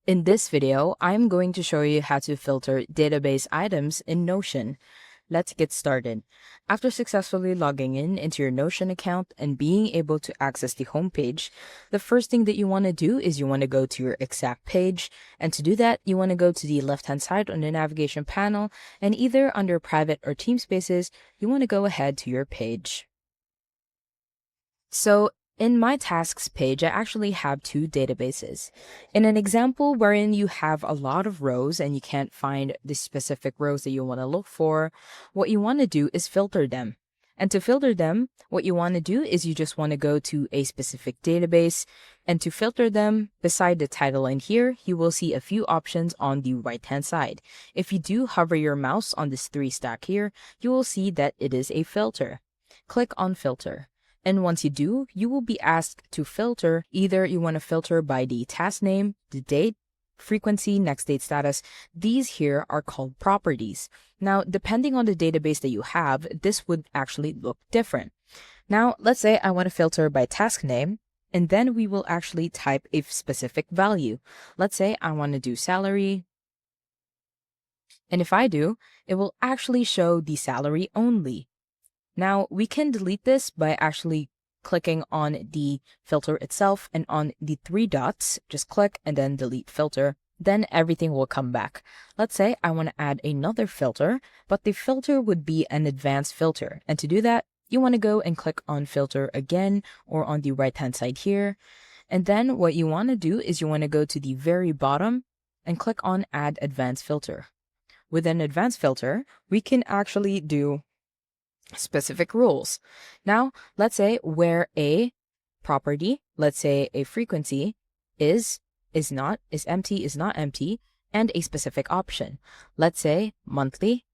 In this video, I'm going to show you how to filter database items in Notion. Let's get started. After successfully logging in into your Notion account and being able to access the homepage, the first thing that you want to do is you want to go to your exact page. And to do that, you want to go to the left-hand side on the navigation panel, and either under private or team spaces, you want to go ahead to your page. So in my tasks page, I actually have two databases. In an example wherein you have a lot of rows and you can't find the specific rows that you want to look for, what you want to do is filter them. And to filter them, what you want to do is you just want to go to a specific database, and to filter them, beside the title in here, you will see a few options on the right-hand side. If you do hover your mouse on this three stack here, you will see that it is a filter. Click on filter. And once you do, you will be asked to filter. Either you want to filter by the task name, the date, frequency, next date status. These here are called properties. Now, depending on the database that you have, this would actually look different. Now, let's say I want to filter by task name, and then we will actually type a specific value. Let's say I want to do salary. And if I do, it will actually show the salary only. Now, we can delete this by actually clicking on the filter itself, and on the three dots, just click and then delete filter. Then everything will come back. Let's say I want to add another filter, but the filter would be an advanced filter. And to do that, you want to go and click on filter again, or on the right-hand side here. And then what you want to do is you want to go to the very bottom and click on add advanced filter. With an advanced filter, we can actually do specific rules. Now, let's say where a property, let's say a frequency, is not, is empty, is not empty, and a specific option. Let's say monthly.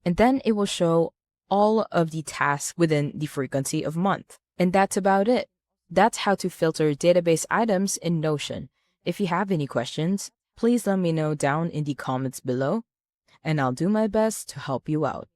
And then it will show all of the tasks within the frequency of month. And that's about it. That's how to filter database items in Notion. If you have any questions, please let me know down in the comments below, and I'll do my best to help you out.